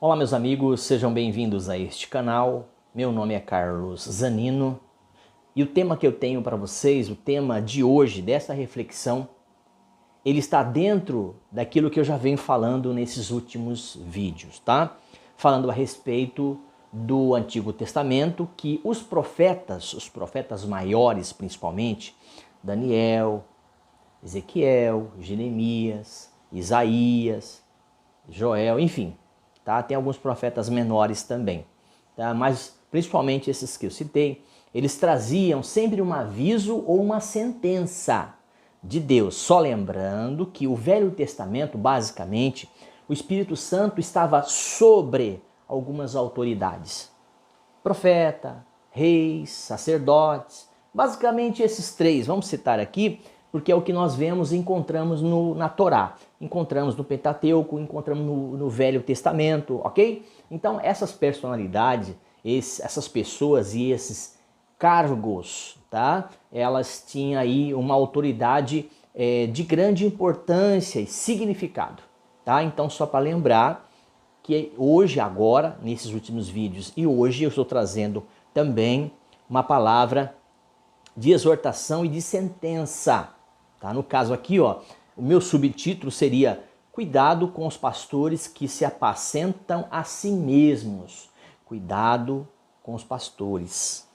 Olá meus amigos, sejam bem-vindos a este canal. Meu nome é Carlos Zanino e o tema que eu tenho para vocês, o tema de hoje, dessa reflexão, ele está dentro daquilo que eu já venho falando nesses últimos vídeos, tá? Falando a respeito do Antigo Testamento, que os profetas maiores principalmente, Daniel, Ezequiel, Jeremias, Isaías, Joel, enfim, tá? Tem alguns profetas menores também, tá? Mas principalmente esses que eu citei, eles traziam sempre um aviso ou uma sentença de Deus. Só lembrando que o Velho Testamento, basicamente, o Espírito Santo estava sobre algumas autoridades. Profeta, reis, sacerdotes, basicamente esses três, vamos citar aqui, porque é o que nós vemos e encontramos na Torá, encontramos no Pentateuco, encontramos no Velho Testamento, ok? Então essas personalidades, essas pessoas e esses cargos, tá? Elas tinham aí uma autoridade de grande importância e significado, tá? Então só para lembrar que hoje, agora, nesses últimos vídeos e hoje eu estou trazendo também uma palavra de exortação e de sentença. Tá? No caso aqui, ó, o meu subtítulo seria Cuidado com os pastores que se apacentam a si mesmos. Cuidado com os pastores.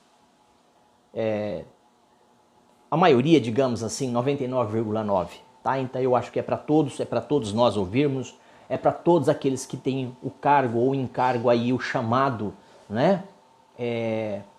A maioria, digamos assim, 99,9%. Tá? Então eu acho que é para todos nós ouvirmos, é para todos aqueles que têm o cargo ou encargo aí, o chamado, né?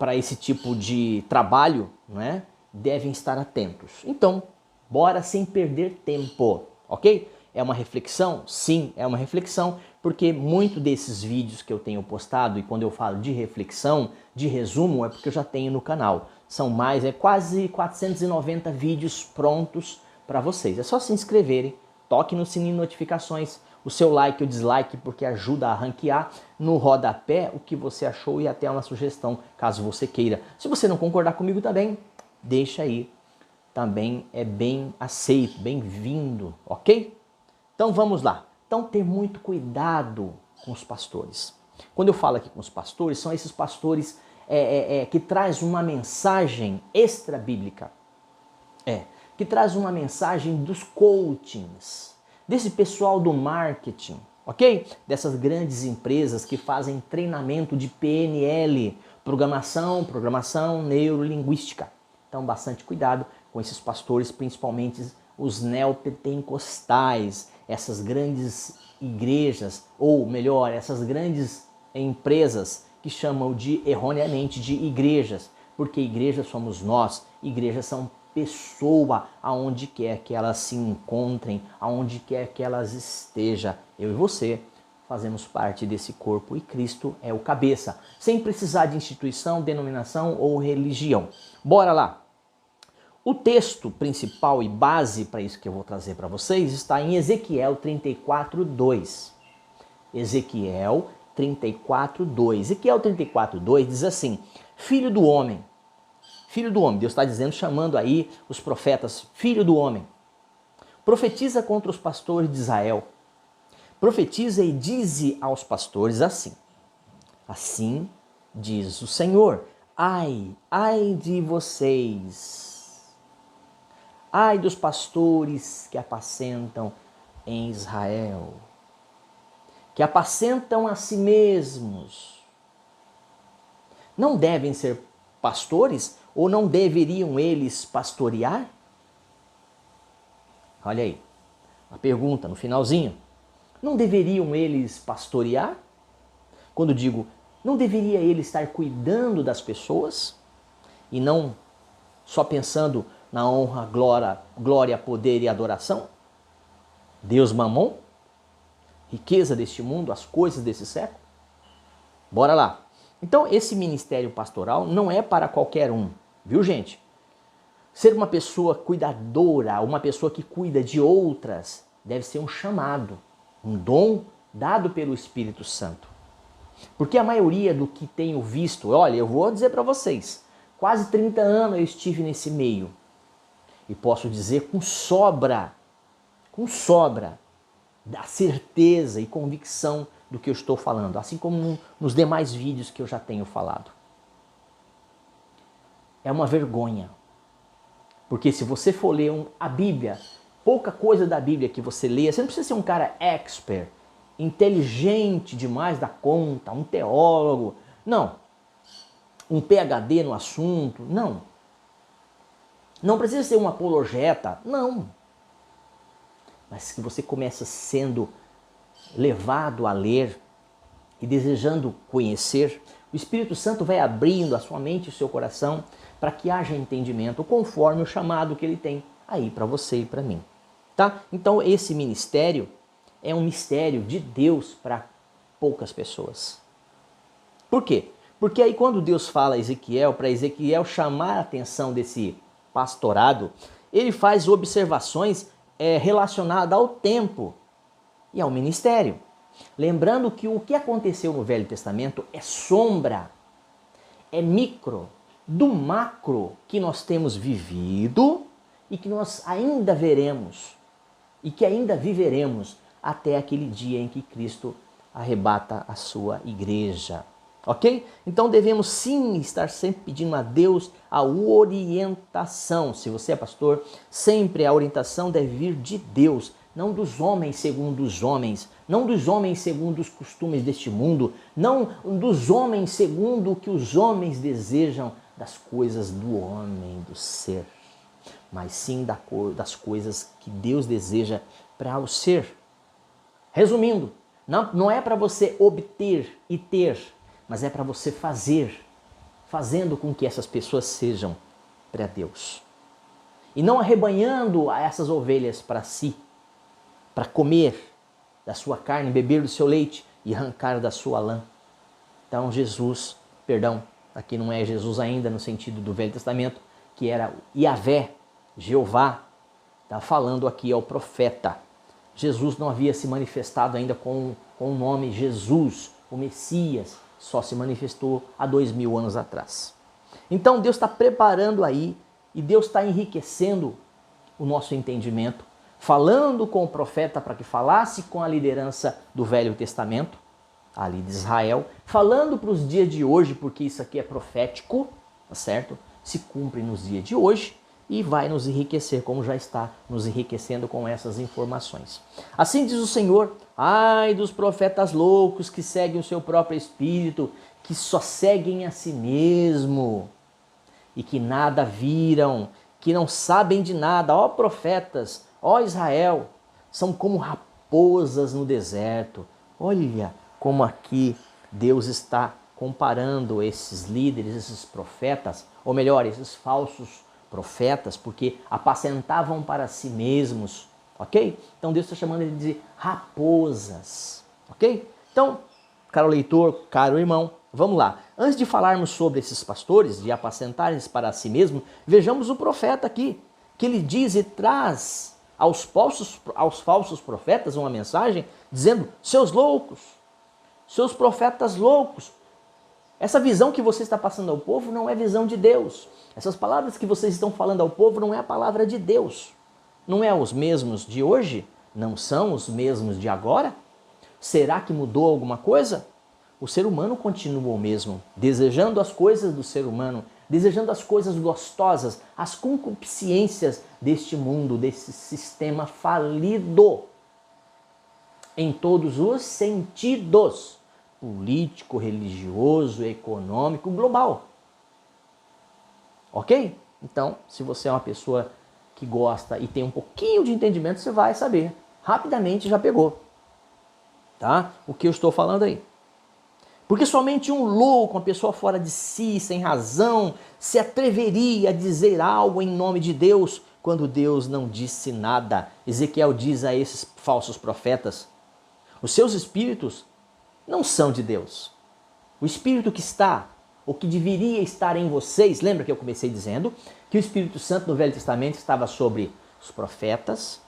Para esse tipo de trabalho, né? Devem estar atentos. Então, bora sem perder tempo, ok? É uma reflexão? Sim, é uma reflexão, porque muito desses vídeos que eu tenho postado, e quando eu falo de reflexão, de resumo, é porque eu já tenho no canal. São quase 490 vídeos prontos para vocês. É só se inscreverem, toque no sininho de notificações, o seu like ou dislike, porque ajuda a ranquear no rodapé o que você achou e até uma sugestão, caso você queira. Se você não concordar comigo também, deixa aí. Também é bem aceito, bem-vindo, ok? Então vamos lá. Então ter muito cuidado com os pastores. Quando eu falo aqui com os pastores, são esses pastores que traz uma mensagem extra-bíblica. Que traz uma mensagem dos coachings, desse pessoal do marketing, ok? Dessas grandes empresas que fazem treinamento de PNL, programação neurolinguística. Então, bastante cuidado com esses pastores, principalmente os neopentecostais, essas grandes igrejas, ou melhor, essas grandes empresas que chamam erroneamente de igrejas, porque igrejas somos nós, igrejas são pessoa, aonde quer que elas se encontrem, aonde quer que elas estejam. Eu e você fazemos parte desse corpo e Cristo é o cabeça, sem precisar de instituição, denominação ou religião. Bora lá! O texto principal e base para isso que eu vou trazer para vocês está em Ezequiel 34:2. Ezequiel 34:2. Ezequiel 34:2 diz assim: Filho do homem, Deus está dizendo, chamando aí os profetas, filho do homem, profetiza contra os pastores de Israel. Profetiza e dize aos pastores assim: assim diz o Senhor, ai de vocês, ai dos pastores que apacentam em Israel, que apacentam a si mesmos. Não devem ser pastores ou não deveriam eles pastorear? Olha aí, a pergunta no finalzinho. Não deveriam eles pastorear? Quando digo, não deveria ele estar cuidando das pessoas e não só pensando na honra, glória, poder e adoração? Deus Mamon? Riqueza deste mundo, as coisas desse século? Bora lá. Então esse ministério pastoral não é para qualquer um, viu gente? Ser uma pessoa cuidadora, uma pessoa que cuida de outras, deve ser um chamado, um dom dado pelo Espírito Santo. Porque a maioria do que tenho visto, olha, eu vou dizer para vocês, quase 30 anos eu estive nesse meio. E posso dizer com sobra, da certeza e convicção do que eu estou falando, assim como nos demais vídeos que eu já tenho falado. É uma vergonha, porque se você for ler a Bíblia, pouca coisa da Bíblia que você leia, você não precisa ser um cara expert, inteligente demais da conta, um teólogo, não, um PhD no assunto, não. Não precisa ser um apologeta, não. Mas que você começa sendo levado a ler e desejando conhecer, o Espírito Santo vai abrindo a sua mente e o seu coração para que haja entendimento conforme o chamado que ele tem aí para você e para mim. Tá? Então esse ministério é um mistério de Deus para poucas pessoas. Por quê? Porque aí quando Deus fala a Ezequiel, para Ezequiel chamar a atenção desse pastorado, ele faz observações relacionadas ao tempo e ao ministério. Lembrando que o que aconteceu no Velho Testamento é sombra, é micro, do macro que nós temos vivido e que nós ainda veremos e que ainda viveremos até aquele dia em que Cristo arrebata a sua igreja. Ok? Então devemos sim estar sempre pedindo a Deus a orientação. Se você é pastor, sempre a orientação deve vir de Deus, não dos homens segundo os homens, não dos homens segundo os costumes deste mundo, não dos homens segundo o que os homens desejam das coisas do homem, do ser, mas sim das coisas que Deus deseja para o ser. Resumindo, não é para você obter e ter, mas é para você fazer, fazendo com que essas pessoas sejam para Deus. E não arrebanhando essas ovelhas para si, para comer da sua carne, beber do seu leite e arrancar da sua lã. Então Jesus, perdão, aqui não é Jesus ainda no sentido do Velho Testamento, que era Yahvé, Jeová, está falando aqui ao profeta. Jesus não havia se manifestado ainda com o nome Jesus, o Messias, só se manifestou há 2000 anos atrás. Então Deus está preparando aí e Deus está enriquecendo o nosso entendimento, falando com o profeta para que falasse com a liderança do Velho Testamento, ali de Israel, falando para os dias de hoje, porque isso aqui é profético, tá certo? Se cumpre nos dias de hoje e vai nos enriquecer, como já está nos enriquecendo com essas informações. Assim diz o Senhor: ai dos profetas loucos que seguem o seu próprio espírito, que só seguem a si mesmo e que nada viram, que não sabem de nada. Ó profetas, ó Israel, são como raposas no deserto. Olha como aqui Deus está comparando esses líderes, esses profetas, ou melhor, esses falsos profetas, porque apacentavam para si mesmos, ok? Então Deus está chamando ele de raposas, ok? Então, caro leitor, caro irmão, vamos lá. Antes de falarmos sobre esses pastores, de apacentarem-se para si mesmos, vejamos o profeta aqui, que ele diz e traz aos falsos profetas uma mensagem dizendo: seus loucos, seus profetas loucos. Essa visão que você está passando ao povo não é visão de Deus. Essas palavras que vocês estão falando ao povo não é a palavra de Deus. Não é os mesmos de hoje? Não são os mesmos de agora? Será que mudou alguma coisa? O ser humano continua o mesmo, desejando as coisas do ser humano, desejando as coisas gostosas, as concupiscências deste mundo, desse sistema falido, em todos os sentidos, político, religioso, econômico, global. Ok? Então, se você é uma pessoa que gosta e tem um pouquinho de entendimento, você vai saber. Rapidamente já pegou. Tá? O que eu estou falando aí. Porque somente um louco, uma pessoa fora de si, sem razão, se atreveria a dizer algo em nome de Deus quando Deus não disse nada. Ezequiel diz a esses falsos profetas: os seus espíritos não são de Deus. O espírito que está, ou que deveria estar em vocês, lembra que eu comecei dizendo que o Espírito Santo no Velho Testamento estava sobre os profetas,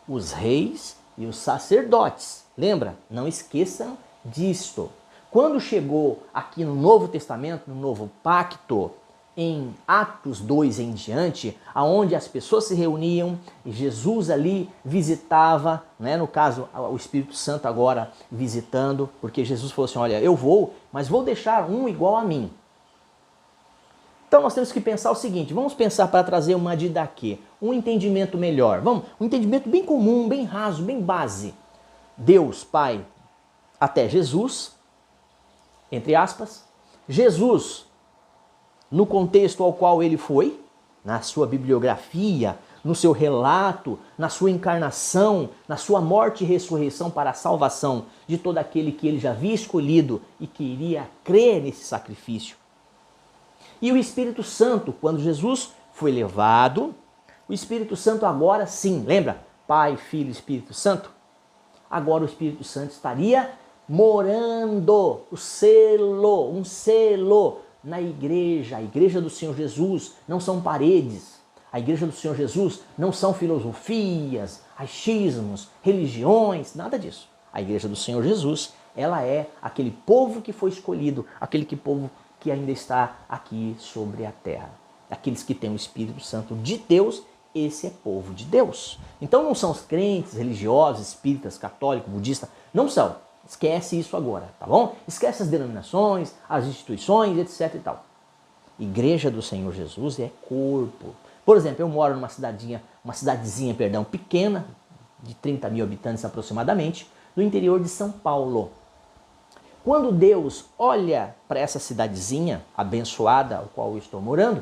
os reis e os sacerdotes. Lembra? Não esqueçam disto. Quando chegou aqui no Novo Testamento, no Novo Pacto, em Atos 2 em diante, aonde as pessoas se reuniam e Jesus ali visitava, né? No caso, o Espírito Santo agora visitando, porque Jesus falou assim, olha, eu vou, mas vou deixar um igual a mim. Então nós temos que pensar o seguinte, vamos pensar para trazer uma didaquê, um entendimento melhor, um entendimento bem comum, bem raso, bem base. Deus, Pai, até Jesus, entre aspas, Jesus, no contexto ao qual ele foi, na sua bibliografia, no seu relato, na sua encarnação, na sua morte e ressurreição para a salvação de todo aquele que ele já havia escolhido e que iria crer nesse sacrifício. E o Espírito Santo, quando Jesus foi levado, o Espírito Santo agora sim, lembra? Pai, Filho e Espírito Santo. Agora o Espírito Santo estaria morando, um selo na igreja. A igreja do Senhor Jesus não são paredes. A igreja do Senhor Jesus não são filosofias, achismos, religiões, nada disso. A igreja do Senhor Jesus, ela é aquele povo que foi escolhido, aquele povo que ainda está aqui sobre a terra. Aqueles que têm o Espírito Santo de Deus, esse é povo de Deus. Então não são os crentes, religiosos, espíritas, católicos, budistas, não são. Esquece isso agora, tá bom? Esquece as denominações, as instituições, etc e tal. Igreja do Senhor Jesus é corpo. Por exemplo, eu moro numa cidadezinha pequena, de 30 mil habitantes aproximadamente, no interior de São Paulo. Quando Deus olha para essa cidadezinha abençoada, ao qual eu estou morando,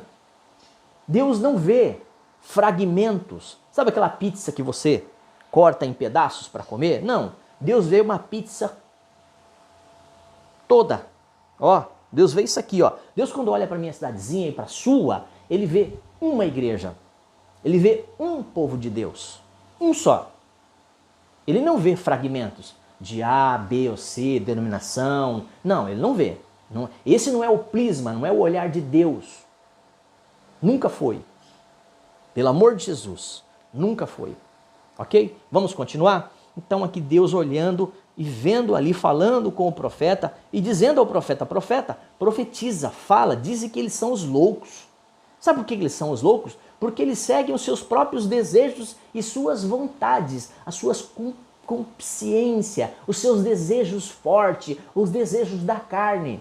Deus não vê fragmentos. Sabe aquela pizza que você corta em pedaços para comer? Não. Deus vê uma pizza toda. Ó, Deus vê isso aqui, ó. Deus, quando olha para minha cidadezinha e para a sua, ele vê uma igreja. Ele vê um povo de Deus. Um só. Ele não vê fragmentos de A, B ou C, denominação. Não, ele não vê. Esse não é o prisma, não é o olhar de Deus. Nunca foi. Pelo amor de Jesus, nunca foi. Ok? Vamos continuar? Então aqui Deus olhando e vendo ali, falando com o profeta e dizendo ao profeta, profetiza, fala, dizem que eles são os loucos. Sabe por que eles são os loucos? Porque eles seguem os seus próprios desejos e suas vontades, as suas consciência, os seus desejos fortes, os desejos da carne.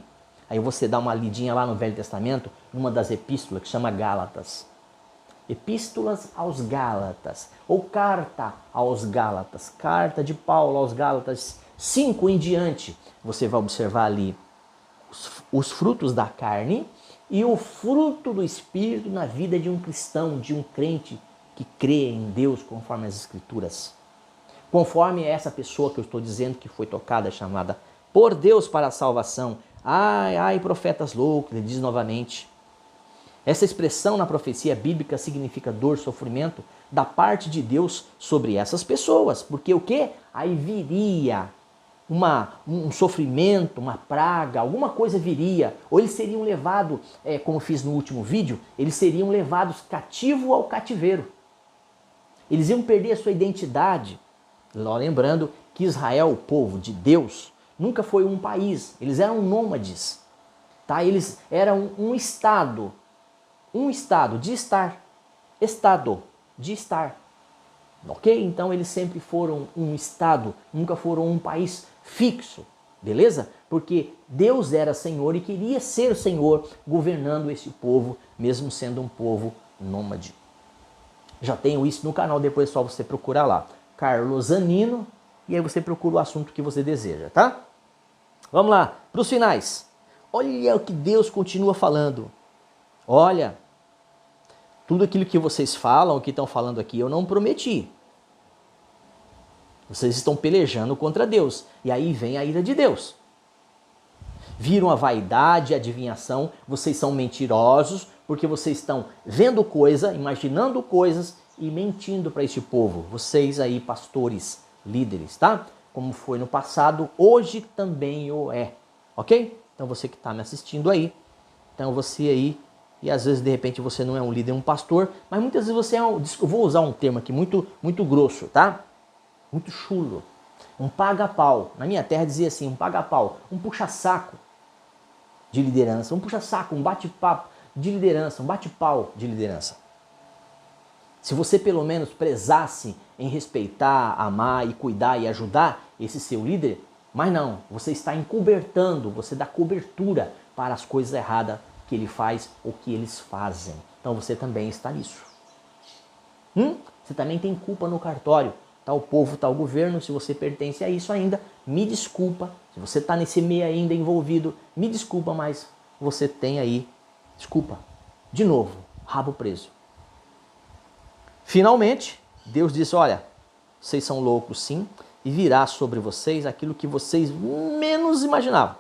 Aí você dá uma lidinha lá no Velho Testamento, numa das epístolas que chama Gálatas. Epístolas aos Gálatas, ou carta aos Gálatas, carta de Paulo aos Gálatas 5 em diante. Você vai observar ali os frutos da carne e o fruto do Espírito na vida de um cristão, de um crente que crê em Deus conforme as Escrituras. Conforme essa pessoa que eu estou dizendo que foi tocada, chamada por Deus para a salvação. Ai, profetas loucos, ele diz novamente. Essa expressão na profecia bíblica significa dor, sofrimento da parte de Deus sobre essas pessoas. Porque o quê? Aí viria um sofrimento, uma praga, alguma coisa viria. Ou eles seriam levados, como fiz no último vídeo, eles seriam levados cativo ao cativeiro. Eles iam perder a sua identidade. Lembrando que Israel, o povo de Deus, nunca foi um país. Eles eram nômades. Tá? Eles eram um estado de estar. Estado de estar. Ok? Então eles sempre foram um estado, nunca foram um país fixo. Beleza? Porque Deus era Senhor e queria ser Senhor governando esse povo, mesmo sendo um povo nômade. Já tenho isso no canal, depois é só você procurar lá. Carlos Zanino, e aí você procura o assunto que você deseja, tá? Vamos lá, para os finais. Olha o que Deus continua falando. Olha, tudo aquilo que vocês falam, que estão falando aqui, eu não prometi. Vocês estão pelejando contra Deus. E aí vem a ira de Deus. Viram a vaidade, a adivinhação, vocês são mentirosos, porque vocês estão vendo coisa, imaginando coisas e mentindo para este povo. Vocês aí, pastores, líderes, tá? Como foi no passado, hoje também o é. Ok? Então você que está me assistindo aí, então você aí, e às vezes de repente você não é um líder, um pastor, mas muitas vezes você é um, eu vou usar um termo aqui muito grosso, tá? Muito chulo. Um paga-pau. Na minha terra dizia assim, um paga-pau, um puxa-saco de liderança, um puxa-saco, um bate-papo, de liderança, um bate-pau de liderança. Se você pelo menos prezasse em respeitar, amar e cuidar e ajudar esse seu líder, mas não, você está encobertando, você dá cobertura para as coisas erradas que ele faz ou que eles fazem. Então você também está nisso. Você também tem culpa no cartório. Tal povo, tal governo, se você pertence a isso ainda, me desculpa. Se você está nesse meio ainda envolvido, me desculpa, mas você tem aí, desculpa, de novo, rabo preso. Finalmente, Deus disse, olha, vocês são loucos sim, e virá sobre vocês aquilo que vocês menos imaginavam.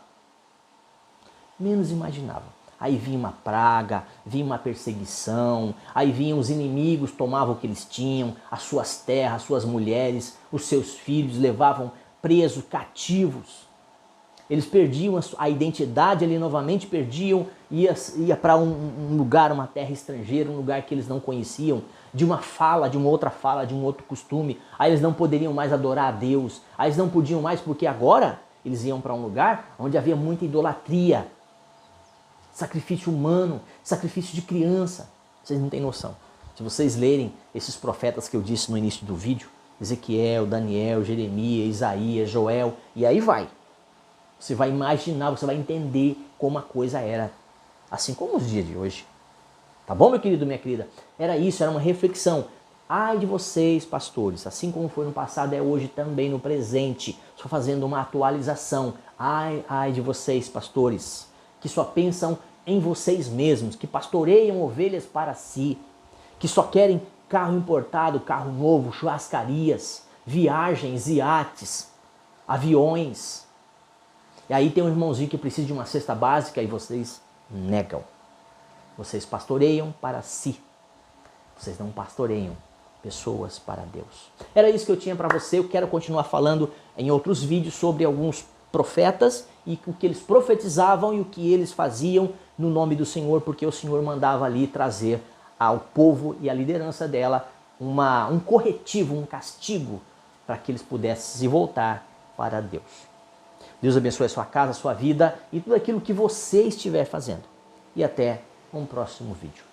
Menos imaginavam. Aí vinha uma praga, vinha uma perseguição, aí vinham os inimigos, tomavam o que eles tinham, as suas terras, as suas mulheres, os seus filhos, levavam presos, cativos. Eles perdiam a identidade ali novamente, perdiam, ia para um lugar, uma terra estrangeira, um lugar que eles não conheciam, de uma fala, de uma outra fala, de um outro costume. Aí eles não poderiam mais adorar a Deus, aí eles não podiam mais porque agora eles iam para um lugar onde havia muita idolatria. Sacrifício humano, sacrifício de criança. Vocês não têm noção. Se vocês lerem esses profetas que eu disse no início do vídeo, Ezequiel, Daniel, Jeremias, Isaías, Joel, e aí vai. Você vai imaginar, você vai entender como a coisa era, assim como os dias de hoje. Tá bom, meu querido, minha querida? Era isso, era uma reflexão. Ai de vocês, pastores, assim como foi no passado, é hoje também no presente. Estou fazendo uma atualização. Ai de vocês, pastores, que só pensam em vocês mesmos, que pastoreiam ovelhas para si, que só querem carro importado, carro novo, churrascarias, viagens, iates, aviões. E aí tem um irmãozinho que precisa de uma cesta básica e vocês negam. Vocês pastoreiam para si. Vocês não pastoreiam pessoas para Deus. Era isso que eu tinha para você. Eu quero continuar falando em outros vídeos sobre alguns profetas e o que eles profetizavam e o que eles faziam no nome do Senhor, porque o Senhor mandava ali trazer ao povo e à liderança dela um corretivo, um castigo, para que eles pudessem se voltar para Deus. Deus abençoe a sua casa, a sua vida e tudo aquilo que você estiver fazendo. E até um próximo vídeo.